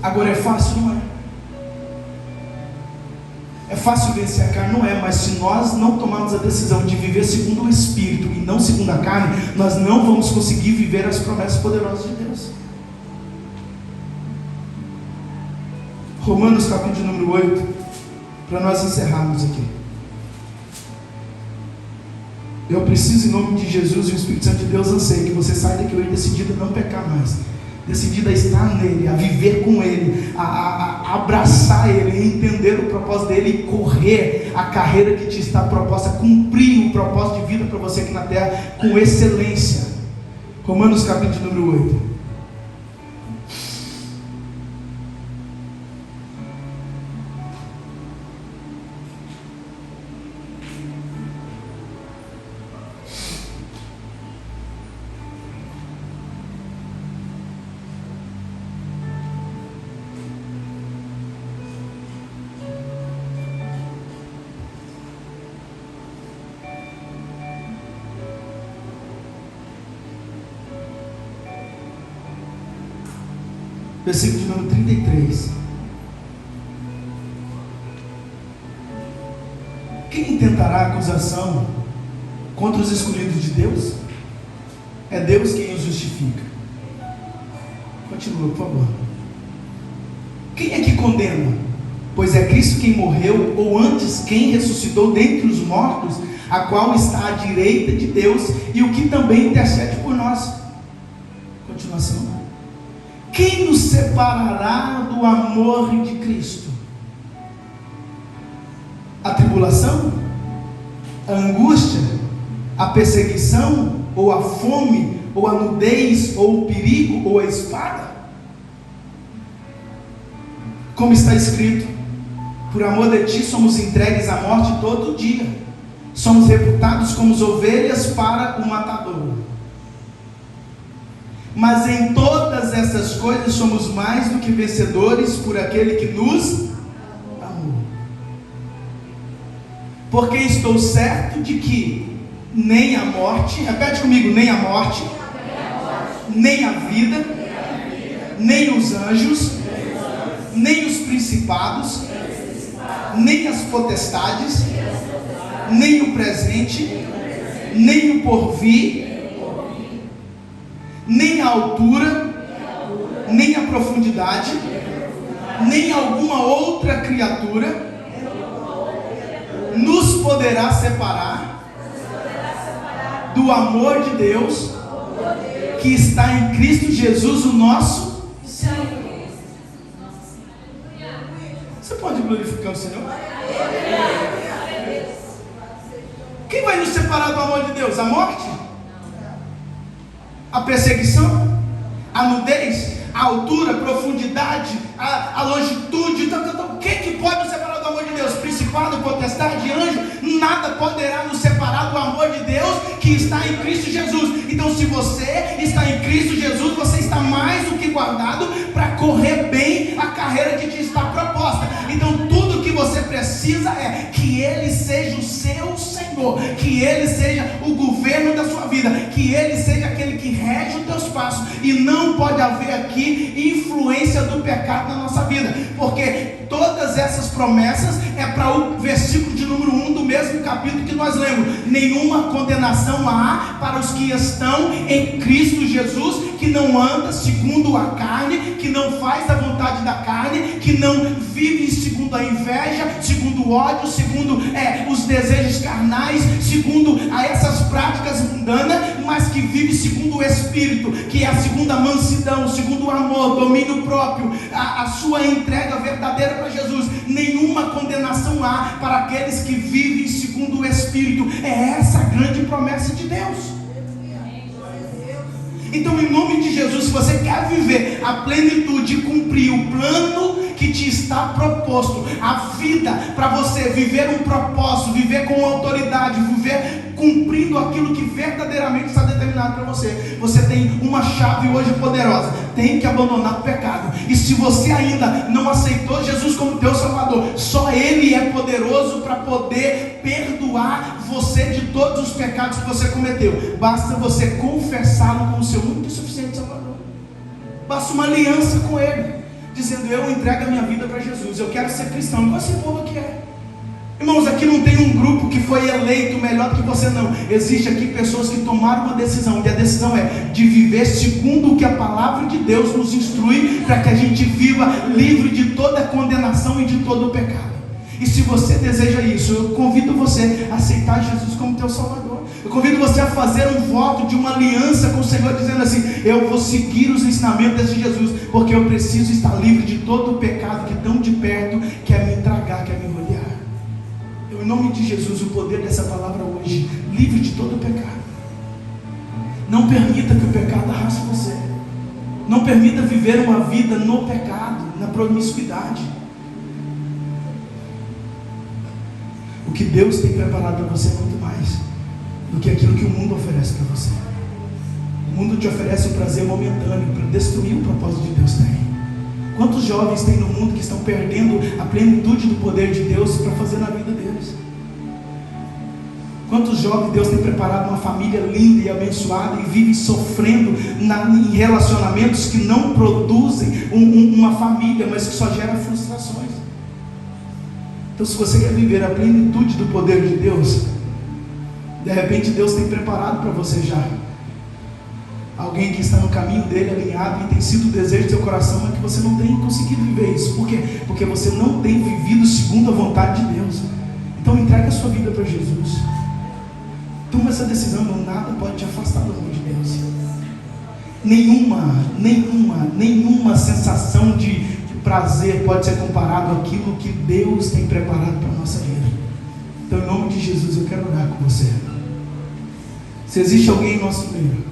Agora é fácil? Não é. É fácil vencer a carne? Não é, mas se nós não tomarmos a decisão de viver segundo o Espírito e não segundo a carne, nós não vamos conseguir viver as promessas poderosas de Deus. Romanos capítulo número 8, para nós encerrarmos aqui. Eu preciso, em nome de Jesus e o Espírito Santo de Deus, anseio que você saia daqui hoje decidido a não pecar mais, decidido a estar nele, a viver com ele, a abraçar ele, a entender o propósito dele e correr a carreira que te está proposta, cumprir o propósito de vida para você aqui na terra com excelência. Romanos capítulo número 8. Versículo de número 33. Quem intentará acusação contra os escolhidos de Deus? É Deus quem os justifica. Continua, por favor. Quem é que condena? Pois é Cristo quem morreu, ou antes quem ressuscitou dentre os mortos, a qual está à direita de Deus, e o que também intercede por nós. Continuação. Quem nos separará do amor de Cristo? A tribulação? A angústia? A perseguição? Ou a fome? Ou a nudez? Ou o perigo? Ou a espada? Como está escrito: por amor de ti somos entregues à morte todo dia, somos reputados como ovelhas para o matador. Mas em todas essas coisas somos mais do que vencedores por aquele que nos amou. Porque estou certo de que nem a morte, repete comigo, nem a morte, nem a vida, nem os anjos, nem os principados, nem as potestades, nem o presente, nem o porvir, nem a altura, nem a profundidade, nem alguma outra criatura nos poderá separar do amor de Deus que está em Cristo Jesus, o nosso Senhor. Você pode glorificar o Senhor? Quem vai nos separar do amor de Deus? A morte? A perseguição? A nudez? A altura? A profundidade? A longitude? O que pode nos separar do amor de Deus? Principado, potestade, anjo? Nada poderá nos separar do amor de Deus que está em Cristo Jesus. Então, se você está em Cristo Jesus, você está mais do que guardado para correr bem a carreira que te está proposta. Então, tudo que você precisa é que Ele seja o seu Senhor, que Ele seja o governo da sua vida, que Ele seja aquele que rege os teus passos. E não pode haver aqui influência do pecado na nossa vida, porque todas essas promessas é para o versículo de número 1 do mesmo capítulo que nós lemos. Nenhuma condenação há para os que estão em Cristo Jesus, que não anda segundo a carne, que não faz a vontade da carne, que não vive segundo a inveja, segundo o ódio, segundo os desejos carnais, segundo essas práticas mundanas, mas que vive segundo o Espírito, que é a segunda mansidão, segundo o amor, domínio próprio, a sua entrega verdadeira para Jesus. Nenhuma condenação há para aqueles que vivem segundo o Espírito. É essa a grande promessa de Deus. Então, em nome de Jesus, se você quer viver a plenitude e cumprir o plano que te está proposto, a vida para você viver um propósito, viver com autoridade, viver cumprindo aquilo que verdadeiramente está determinado para você. Você tem uma chave hoje poderosa: tem que abandonar o pecado. E se você ainda não aceitou Jesus como teu Salvador, só Ele é poderoso para poder perdoar você de todos os pecados que você cometeu. Basta você confessá-lo como seu único e suficiente Salvador. Basta uma aliança com Ele, dizendo: eu entrego a minha vida para Jesus, eu quero ser cristão, igual esse povo que é. Irmãos, aqui não tem um grupo que foi eleito melhor do que você, não. Existe aqui pessoas que tomaram uma decisão, e a decisão é de viver segundo o que a palavra de Deus nos instrui, para que a gente viva livre de toda condenação e de todo o pecado. E se você deseja isso, eu convido você a aceitar Jesus como teu Salvador. Eu convido você a fazer um voto de uma aliança com o Senhor, dizendo assim: eu vou seguir os ensinamentos de Jesus, porque eu preciso estar livre de todo o pecado que tão de perto quer me tragar, quer me rodear. Em nome de Jesus, o poder dessa palavra hoje: livre de todo o pecado. Não permita que o pecado arraste você. Não permita viver uma vida no pecado, na promiscuidade. O que Deus tem preparado para você é muito mais do que aquilo que o mundo oferece para você. O mundo te oferece um prazer momentâneo para destruir o propósito de Deus tem. Quantos jovens tem no mundo que estão perdendo a plenitude do poder de Deus para fazer na vida deles? Quantos jovens Deus tem preparado uma família linda e abençoada e vivem sofrendo em relacionamentos que não produzem uma família, mas que só geram frustrações? Então, se você quer viver a plenitude do poder de Deus, de repente Deus tem preparado para você já alguém que está no caminho dele, alinhado, e tem sido o desejo do seu coração, mas que você não tem conseguido viver isso. Por quê? Porque você não tem vivido segundo a vontade de Deus. Então entrega a sua vida para Jesus. Toma essa decisão, nada pode te afastar do amor de Deus. Nenhuma sensação de prazer pode ser comparado àquilo que Deus tem preparado para a nossa vida. Então, em nome de Jesus, eu quero orar com você. Se existe alguém em nosso meio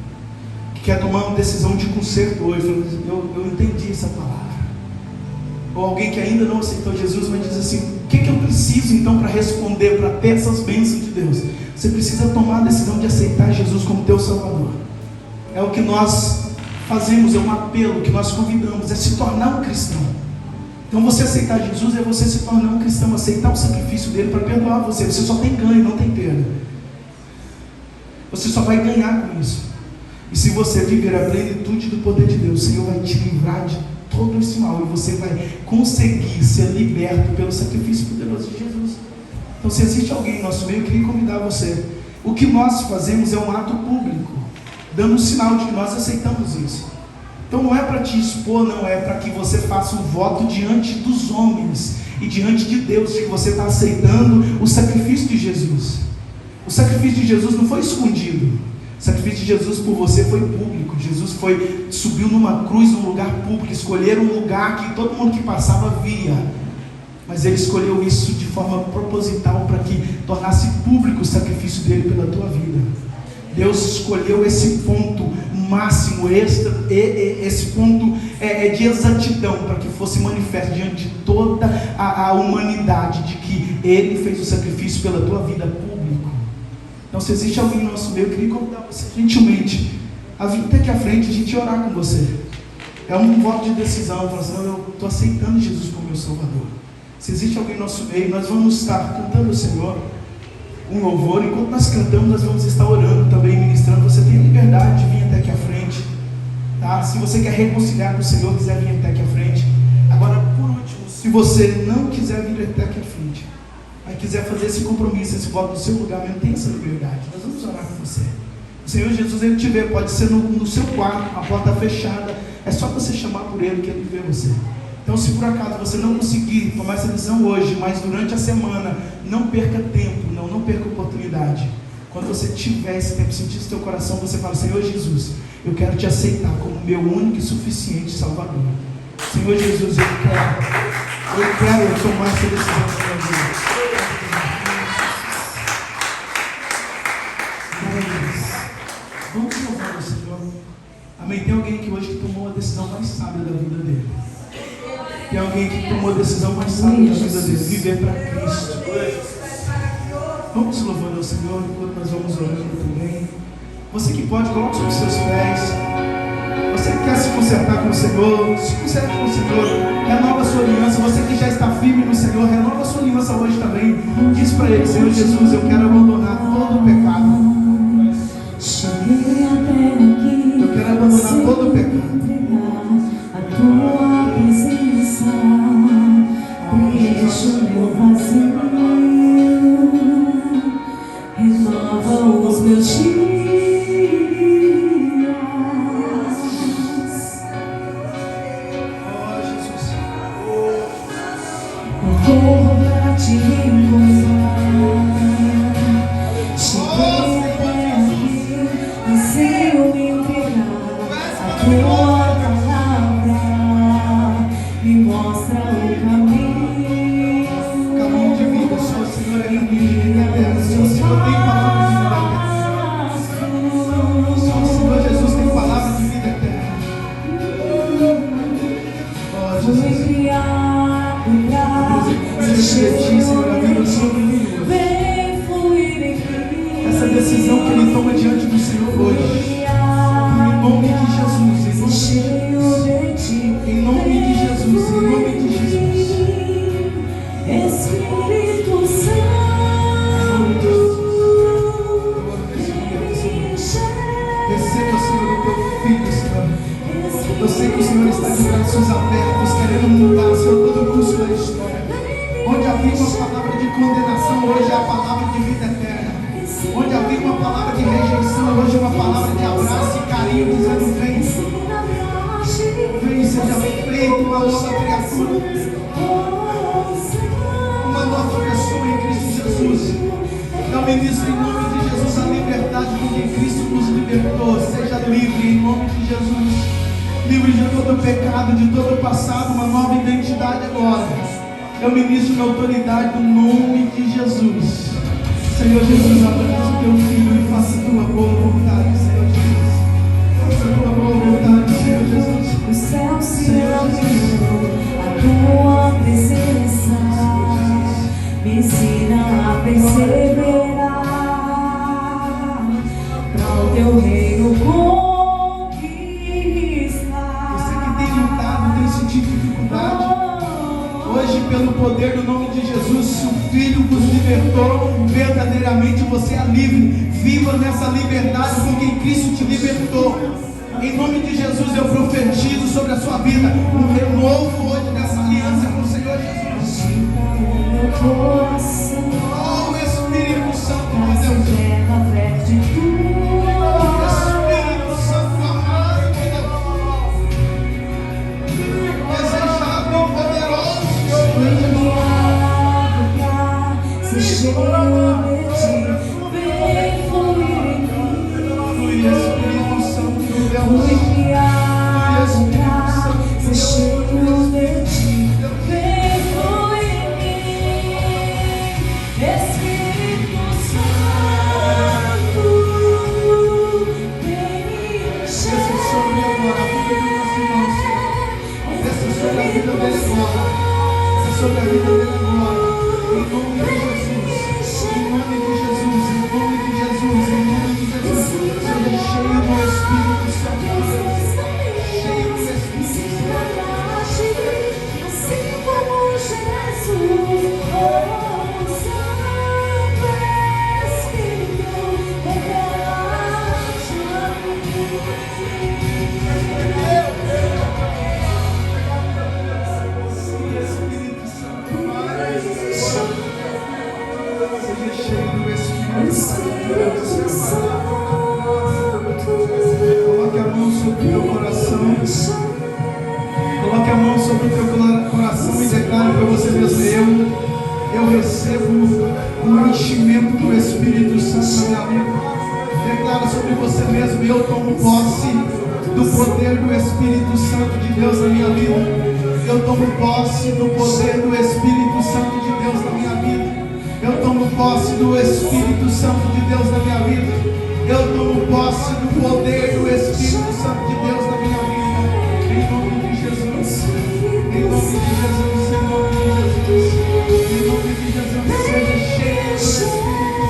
que quer tomar uma decisão de conserto hoje, eu entendi essa palavra, ou alguém que ainda não aceitou Jesus, mas diz assim: o que eu preciso então para responder, para ter essas bênçãos de Deus? Você precisa tomar a decisão de aceitar Jesus como teu Salvador. É o que nós fazemos, é um apelo que nós convidamos, é se tornar um cristão. Então, você aceitar Jesus é você se tornar um cristão, aceitar o sacrifício dele para perdoar você. Você só tem ganho, não tem perda. Você só vai ganhar com isso. E se você viver a plenitude do poder de Deus, o Senhor vai te livrar de todo esse mal, e você vai conseguir ser liberto pelo sacrifício poderoso de Jesus. Então, se existe alguém em nosso meio, eu queria convidar você. O que nós fazemos é um ato público, dando um sinal de que nós aceitamos isso. Então, não é para te expor, não, é para que você faça um voto diante dos homens e diante de Deus, de que você está aceitando o sacrifício de Jesus. O sacrifício de Jesus não foi escondido. O sacrifício de Jesus por você foi público. Jesus subiu numa cruz, num lugar público. Escolheram um lugar que todo mundo que passava via, mas Ele escolheu isso de forma proposital, para que tornasse público o sacrifício dele pela tua vida. Deus escolheu esse ponto máximo, esse ponto de exatidão, para que fosse manifesto diante de toda a humanidade, de que Ele fez o sacrifício pela tua vida público. Então, se existe alguém no nosso meio, eu queria convidar você gentilmente a vir até aqui à frente, a gente orar com você. É um voto de decisão, falar assim: eu estou aceitando Jesus como meu Salvador. Se existe alguém no nosso meio, nós vamos estar cantando ao Senhor um louvor. Enquanto nós cantamos, nós vamos estar orando também, ministrando. Você tem a liberdade de vir até aqui à frente, tá? Se você quer reconciliar com o Senhor, quiser vir até aqui à frente. Agora, por último, se você não quiser vir até aqui à frente, mas quiser fazer esse compromisso, esse voto no seu lugar, não tem essa liberdade, nós vamos orar com você. O Senhor Jesus, Ele te vê, pode ser no seu quarto, a porta fechada, é só você chamar por Ele que Ele vê você. Então, se por acaso você não conseguir tomar essa decisão hoje, mas durante a semana, não perca tempo, não perca oportunidade. Quando você tiver esse tempo, sentir no seu coração, você fala: Senhor Jesus, eu quero te aceitar como meu único e suficiente Salvador. Senhor Jesus, eu quero tomar essa decisão na minha vida. Vamos louvar o Senhor. Amém. Tem alguém que hoje tomou a decisão mais sábia da vida dele. Tem alguém que tomou a decisão mais sábia da vida dele, viver para Cristo. Vamos louvando ao Senhor enquanto nós vamos orando também. Você que pode, coloque sobre os seus pés. Você que quer se consertar com o Senhor, se conserte com o Senhor, renova a sua aliança. Você que já está firme no Senhor, renova a sua aliança hoje também. Diz para Ele: Senhor Jesus, eu quero abandonar todo o pecado. Eu quero abandonar todo o pecado. A tua presença preenche o meu vazio, renova os meus dias. Corro pra te encontrar. Cheguei até aqui, anseio me entregar. A tua palavra me mostra o caminho. Caminho de vida, só o Senhor é caminho de vida eterna. Só o Senhor tem palavra de vida eterna. Só o Senhor Jesus tem palavra de vida eterna. Oh, Jesus. Essa decisão que Ele toma diante do Senhor hoje, em nome de Jesus, em nome de Jesus, em nome de Jesus. Espírito Santo, receba, Senhor, o teu filho, Senhor. Eu sei que o Senhor está de braços abertos, querendo mudar, Senhor, todo o curso da história. Onde havia uma palavra de condenação, hoje é a palavra de vida eterna. Onde havia uma palavra de rejeição, hoje é uma palavra de abraço e carinho, dizendo: vem, vem, seja feito uma nova criatura, uma nova pessoa em Cristo Jesus. Eu ministro em nome de Jesus a liberdade com que Cristo nos libertou. Seja livre em nome de Jesus, livre de todo pecado, de todo passado, uma nova identidade agora. Eu ministro na autoridade do nome de Jesus. Senhor Jesus, abraça o teu filho e faça a tua boa vontade, Senhor Jesus. Faça a tua boa vontade, Senhor Jesus. O céu se abriu, a tua presença me ensina a perseverar para o teu reino conquistar. Você que tem lutado, tem sentido dificuldade, hoje, pelo poder do nome de Jesus, se o Filho vos libertou, verdadeiramente você é livre. Viva nessa liberdade com quem Cristo te libertou. Em nome de Jesus, eu profetizo sobre a sua vida um renovo hoje dessa aliança com o Senhor Jesus. Oh, Espírito Santo de Deus. Espírito Santo amado de Deus. Desejável e poderoso. Se cheio de ti, vem fluir em mim. Espírito Santo de Deus. Fui criado pra ser cheio de ti, vem fluir em mim. Espírito Santo, vem me encher. Desça sobre agora a vida do nosso irmão, Senhor. Desça sobre a vida dele agora. Desça sobre a vida dele agora. Em nome de Jesus. Em nome de Jesus. Em nome de Jesus. Em nome de Jesus. Seja cheio do Espírito Santo de Deus. Cheio do Espírito Santo. Assim como Jesus, oh Santo Espírito, revela-te a Espírito Santo, Pai. Seja cheio do Espírito Espírito Santo. Santo. Coloque a mão sobre o teu coração. Coloque a mão sobre o teu coração e declare para você mesmo: eu recebo o enchimento do Espírito Santo na minha vida. Declara sobre você mesmo: eu tomo posse do poder do Espírito Santo de Deus na minha vida. Eu tomo posse do poder do Espírito Santo de Deus na minha vida. Eu tomo posse do Espírito Santo de Deus na minha vida. Eu tomo posse do poder do Espírito Santo de Deus na minha vida. Em nome de Jesus. Em nome de Jesus. Em nome de Jesus. Em nome de Jesus. Seja cheio do Espírito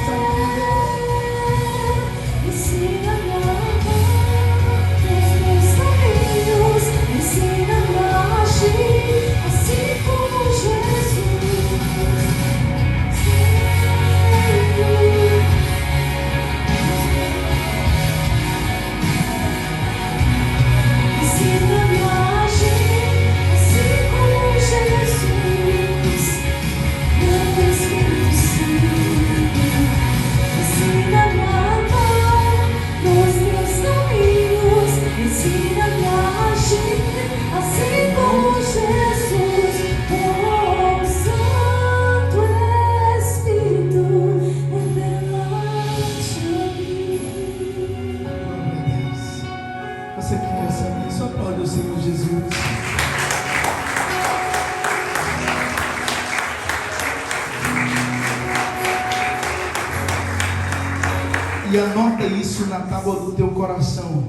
E anota isso na tábua do teu coração.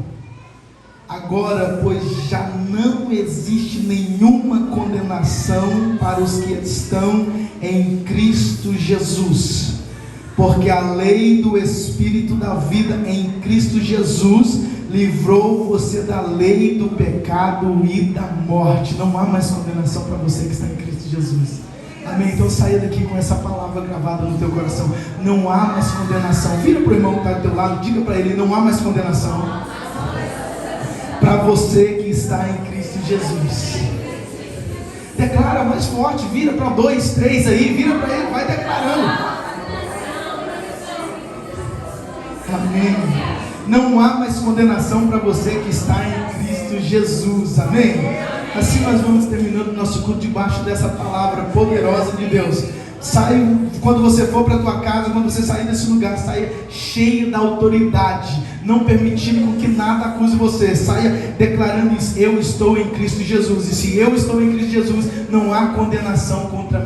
Agora, pois já não existe nenhuma condenação para os que estão em Cristo Jesus, porque a lei do Espírito da vida em Cristo Jesus livrou você da lei do pecado e da morte. Não há mais condenação para você que está em Cristo Jesus. Amém? Então saia daqui com essa palavra gravada no teu coração. Não há mais condenação. Vira para o irmão que está do teu lado, diga para ele: não há mais condenação para você que está em Cristo Jesus. Declara mais forte, vira para 2, 3 aí, vira para ele, vai declarando. Amém. Não há mais condenação para você que está em Cristo Jesus. Amém. Assim nós vamos terminando o nosso culto debaixo dessa palavra poderosa de Deus. Sai, quando você for para a tua casa, quando você sair desse lugar, saia cheio da autoridade, não permitindo que nada acuse você. Saia declarando isso: eu estou em Cristo Jesus. E se eu estou em Cristo Jesus, não há condenação contra